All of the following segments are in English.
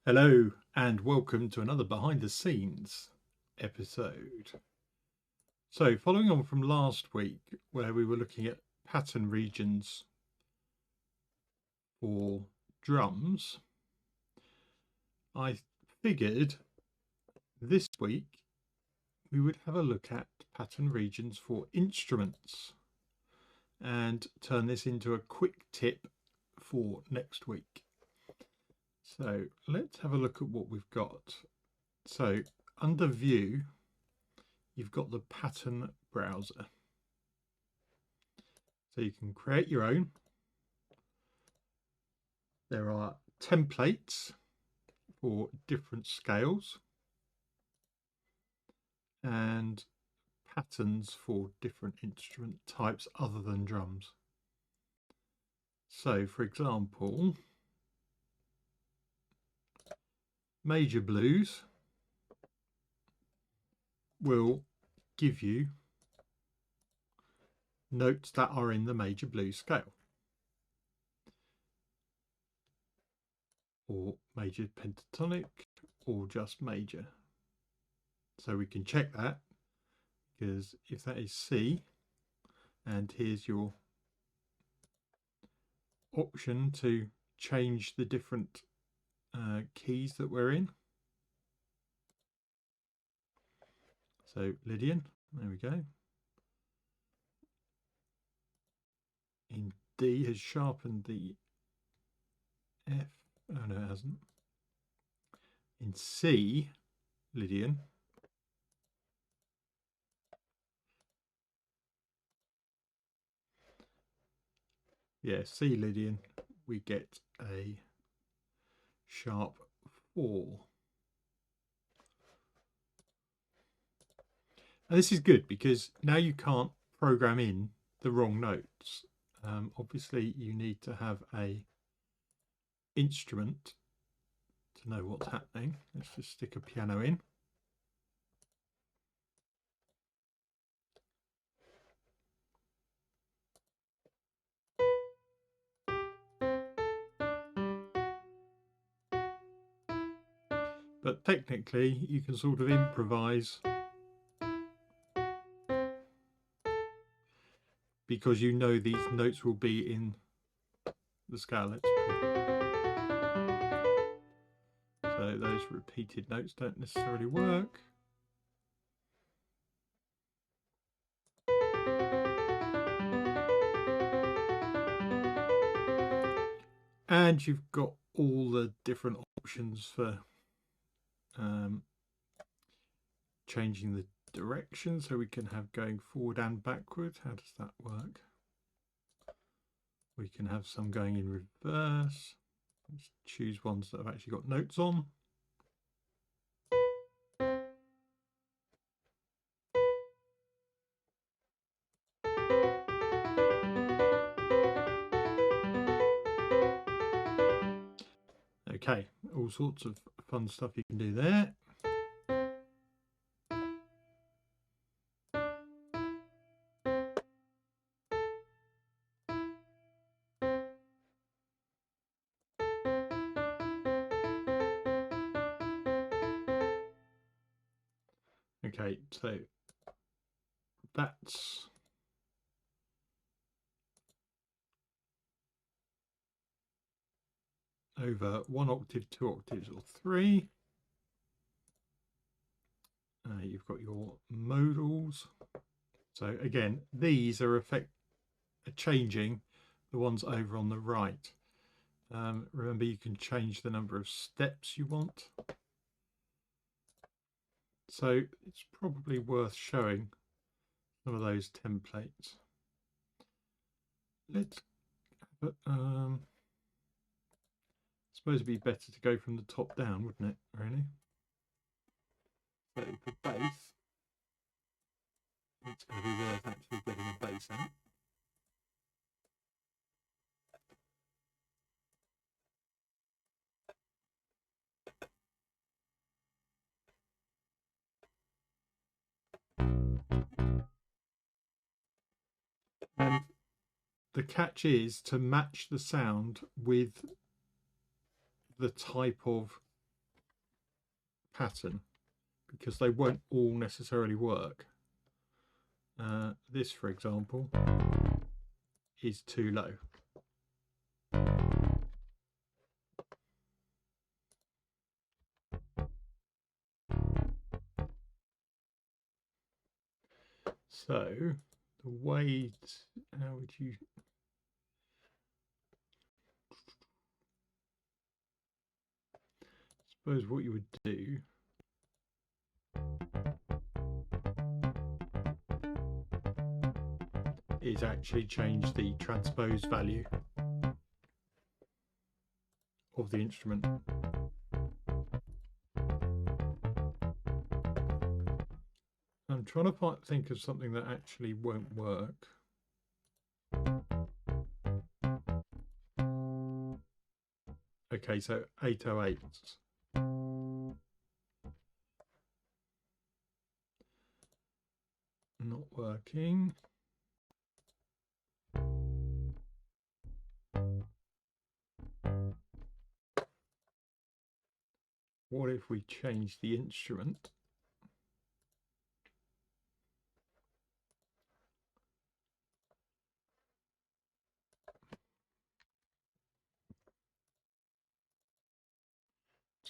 Hello and welcome to another behind the scenes episode. So following on from last week where we were looking at pattern regions for drums, I figured this week we would have a look at pattern regions for instruments and turn this into a quick tip for next week. So let's have a look at what we've got. So under view, you've got the pattern browser. So you can create your own. There are templates for different scales and patterns for different instrument types other than drums. So for example, major blues will give you notes that are in the major blues scale, or major pentatonic, or just major. So we can check that, because if that is C, and here's your option to change the different keys that we're in. So Lydian, there we go. In D has sharpened the F. Oh no, it hasn't. In C, Lydian, yeah, C Lydian, we get a sharp 4. And this is good because now you can't program in the wrong notes. Obviously you need to have a instrument to know what's happening. Let's just stick a piano in. But technically you can sort of improvise because you know these notes will be in the scale. So those repeated notes don't necessarily work. And you've got all the different options for changing the direction, so we can have going forward and backward. How does that work? We can have some going in reverse. Let's choose ones that have actually got notes on. Okay, all sorts of fun stuff you can do there. Okay, so that's over 1 octave, 2 octaves, or 3. You've got your modals. So again, these are changing the ones over on the right. Remember, you can change the number of steps you want. So it's probably worth showing some of those templates. Let's, but I suppose it'd be better to go from the top down, wouldn't it? Really? So for bass, it's going to be worth actually getting a bass out. And the catch is to match the sound with the type of pattern because they won't all necessarily work. This, for example, is too low. So the way, how would you, suppose what you would do is actually change the transpose value of the instrument. I'm trying to think of something that actually won't work. Okay, so 808s. Not working. What if we change the instrument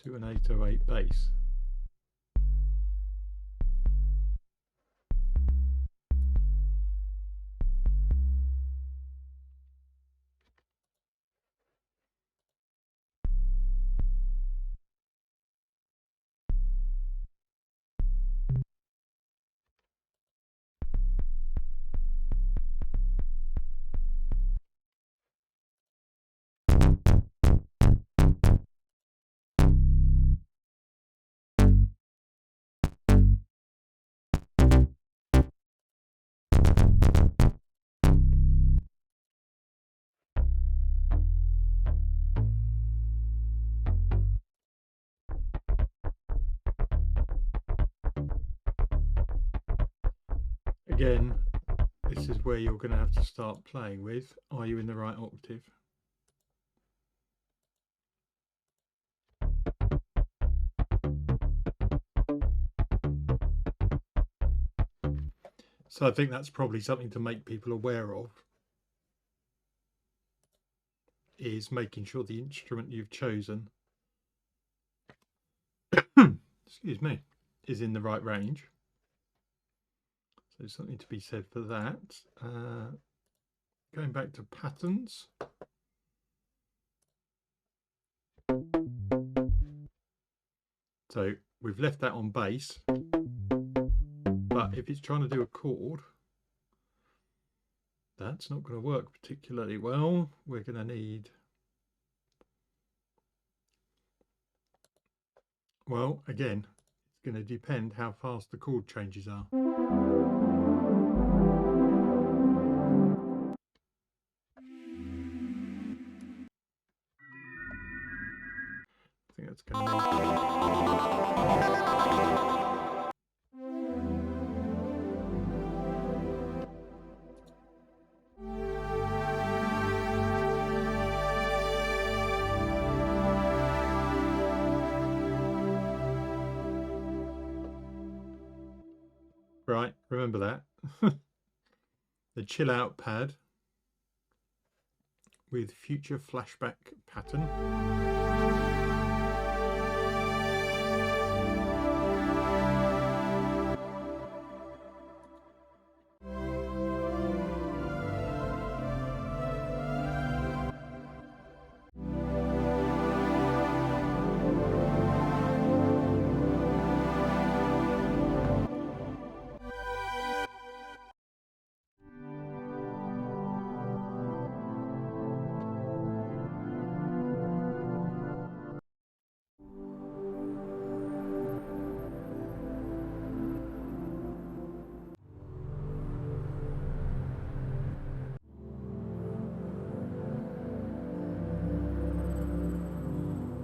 to an 808 bass? Again, this is where you're going to have to start playing with, are you in the right octave? So I think that's probably something to make people aware of, is making sure the instrument you've chosen excuse me, is in the right range. So something to be said for that. Going back to patterns. So we've left that on bass, but if it's trying to do a chord, that's not going to work particularly well. We're going to need, well, again, it's going to depend how fast the chord changes are. I think that's going to need... Right, remember that. The chill out pad with future flashback pattern.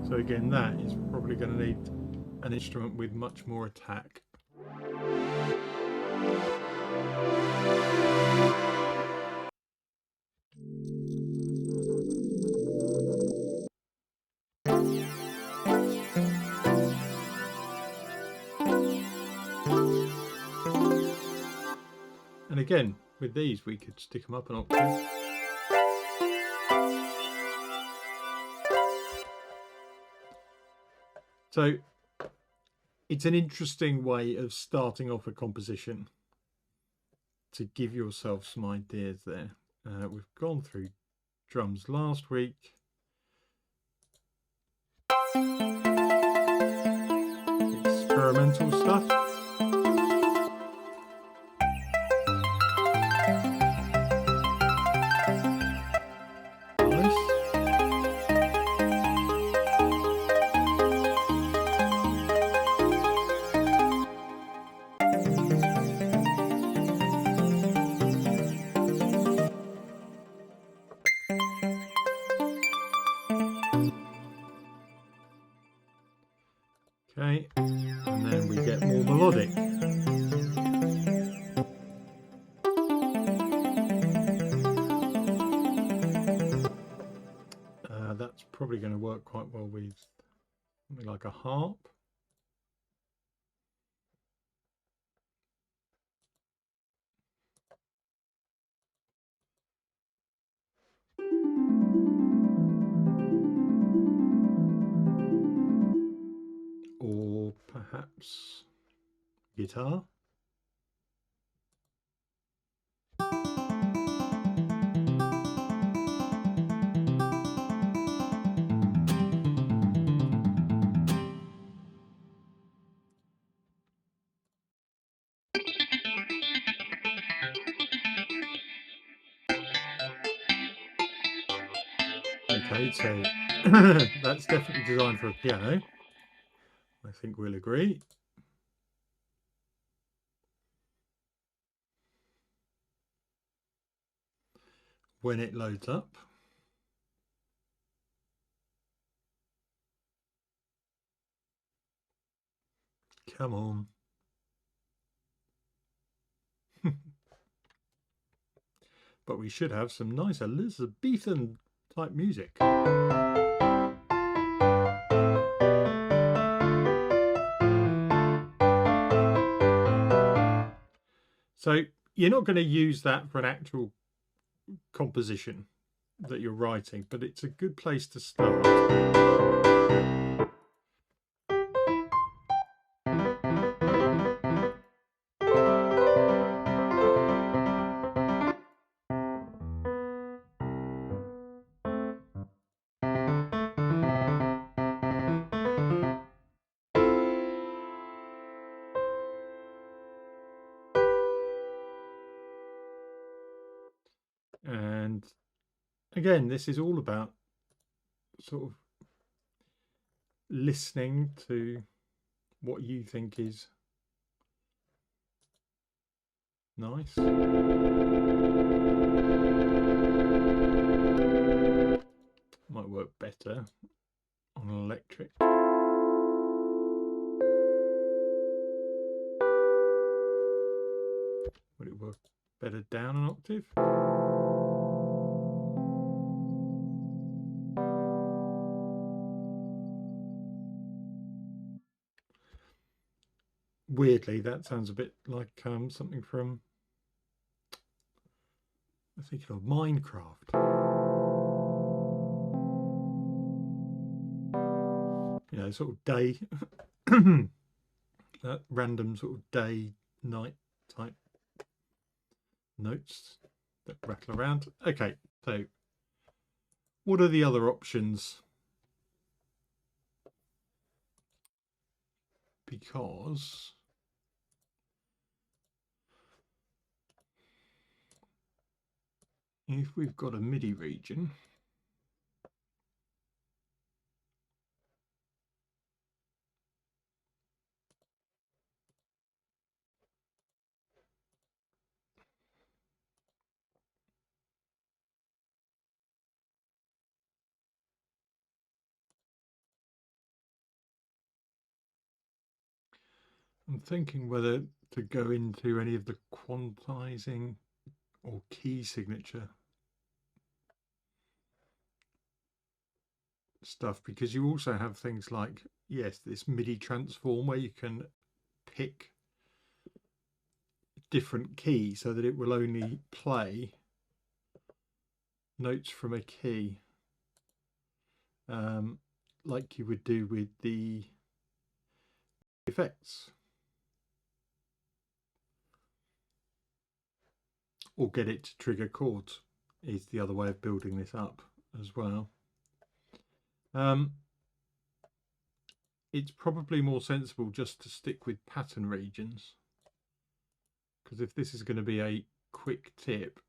So again, that is probably going to need an instrument with much more attack. again, with these, we could stick them up an octave. So it's an interesting way of starting off a composition to give yourself some ideas there. We've gone through drums last week. Experimental stuff. Nice. Okay, and then we get more melodic. That's probably going to work quite well with something like a harp. Or perhaps guitar. Okay, so that's definitely designed for a piano. I think we'll agree. When it loads up. Come on. But we should have some nice Elizabethan type music. So you're not going to use that for an actual composition that you're writing, but it's a good place to start. And again, this is all about sort of listening to what you think is nice. Might work better on an electric. Would it work better down an octave? Weirdly, that sounds a bit like something from, I'm thinking of Minecraft. You know, sort of day, that random sort of day, night type notes that rattle around. Okay, so what are the other options? Because if we've got a MIDI region, I'm thinking whether to go into any of the quantizing or key signature stuff, because you also have things like, yes, this MIDI transform where you can pick different key so that it will only play notes from a key, like you would do with the effects, or get it to trigger chords is the other way of building this up as well. It's probably more sensible just to stick with pattern regions, because if this is going to be a quick tip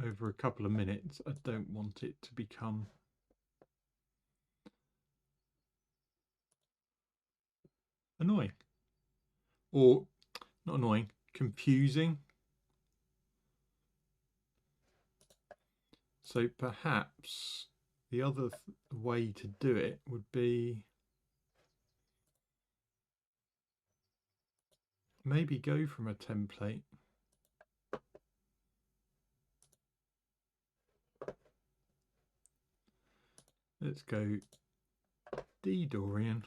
over a couple of minutes, I don't want it to become annoying, or not annoying, confusing. So perhaps the other way to do it would be maybe go from a template. Let's go D Dorian.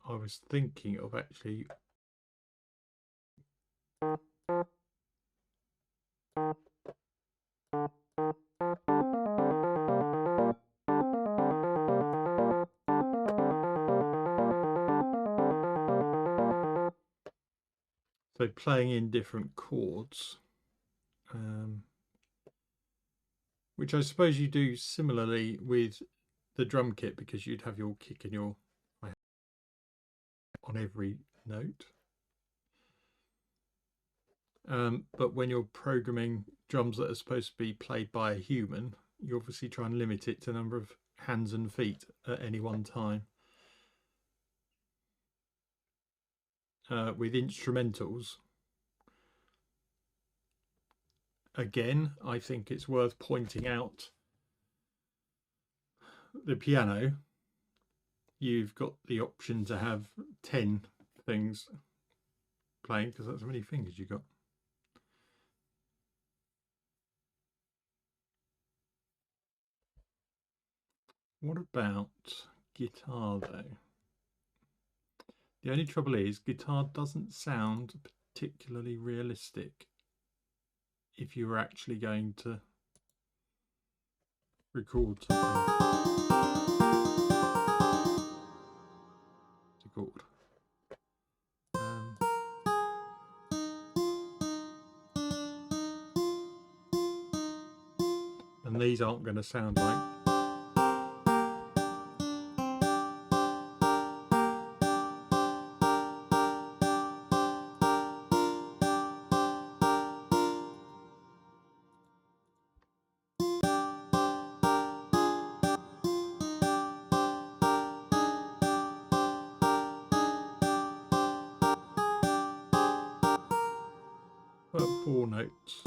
I was thinking of actually so playing in different chords, which I suppose you do similarly with the drum kit, because you'd have your kick and your on every note. But when you're programming drums that are supposed to be played by a human, you obviously try and limit it to the number of hands and feet at any one time. With instrumentals, again, I think it's worth pointing out the piano. You've got the option to have 10 things playing, because that's how many fingers you got. What about guitar though? The only trouble is guitar doesn't sound particularly realistic if you were actually going to record something. It's a chord. And these aren't going to sound like about 4 notes.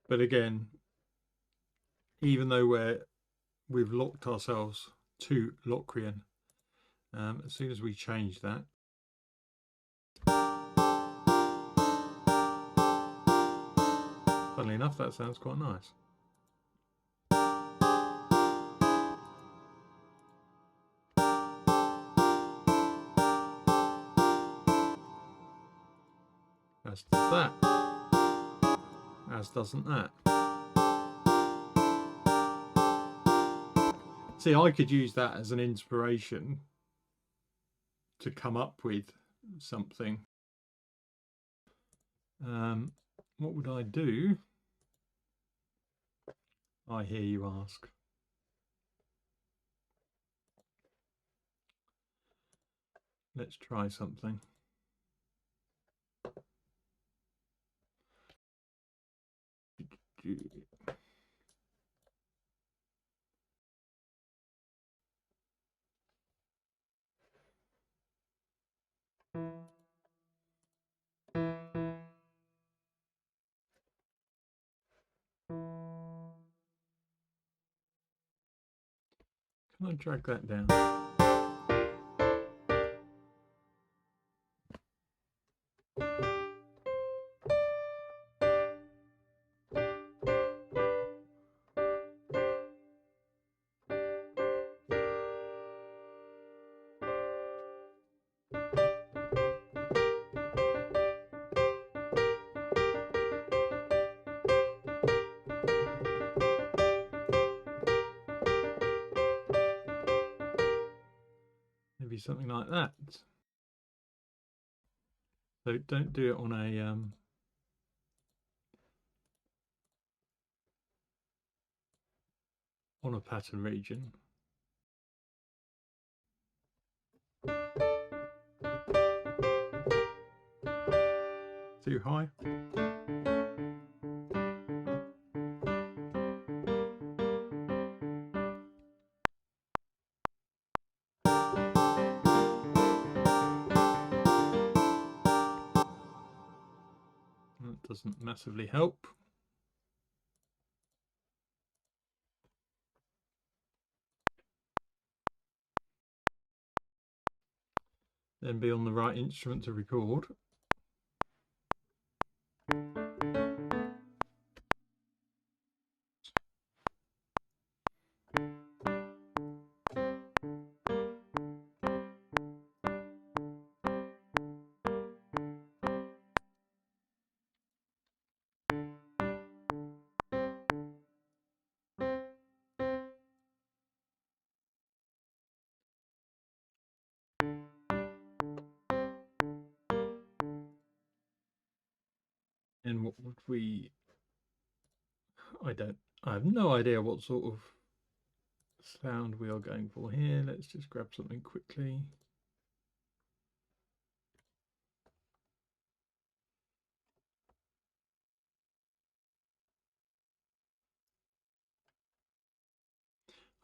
But again, even though we've locked ourselves to Locrian, as soon as we change that, Funnily enough, that sounds quite nice. As does that. As doesn't that. See, I could use that as an inspiration to come up with something. What would I do? I hear you ask. Let's try something. Can I drag that down? Maybe something like that. So don't do it on a pattern region. Too high. That doesn't massively help. Then be on the right instrument to record. And what would we... I have no idea what sort of sound we are going for here. Let's just grab something quickly.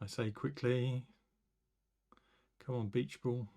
I say quickly. Come on, beach ball.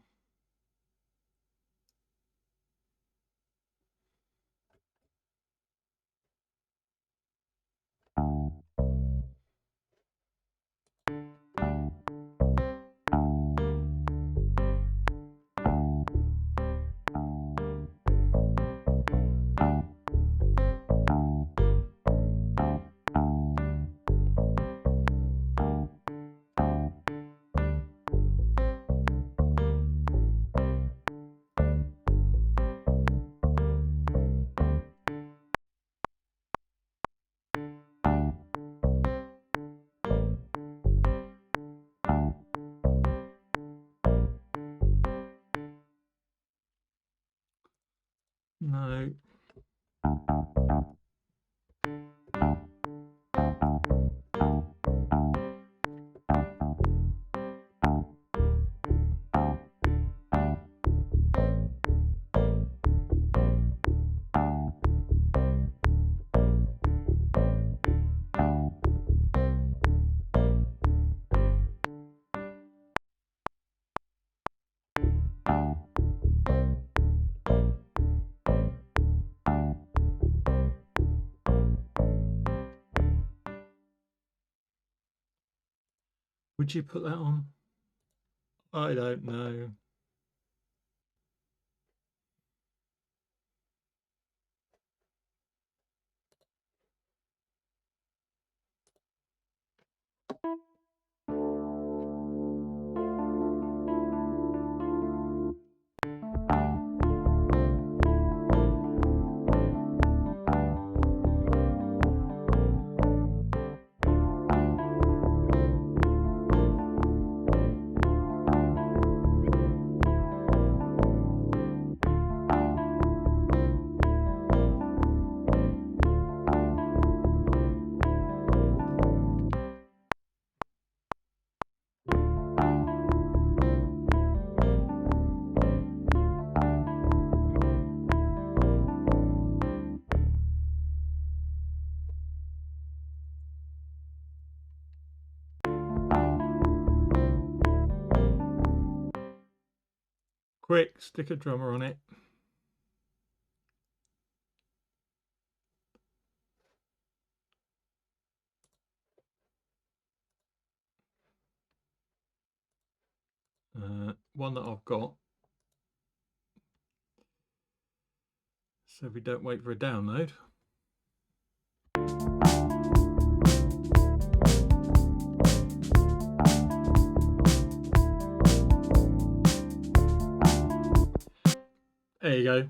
No. Would you put that on? I don't know. quick, stick a drummer on it. One that I've got, so we don't wait for a download. There you go.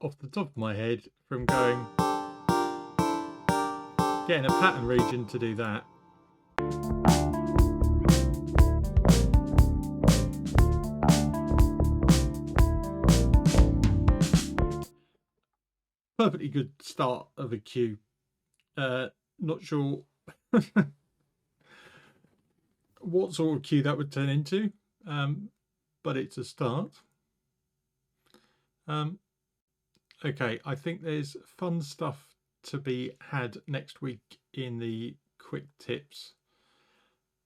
Off the top of my head, from getting a pattern region to do that. Perfectly good start of a cue. Not sure what sort of cue that would turn into, but it's a start. Okay, I think there's fun stuff to be had next week in the quick tips.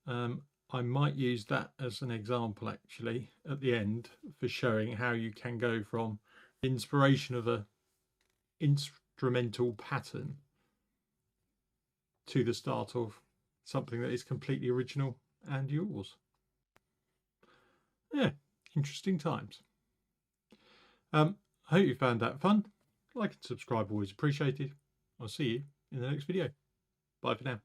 I might use that as an example actually at the end for showing how you can go from the inspiration of a instrumental pattern to the start of something that is completely original and yours. Yeah, interesting times. I hope you found that fun. Like and subscribe, always appreciated. I'll see you in the next video. Bye for now.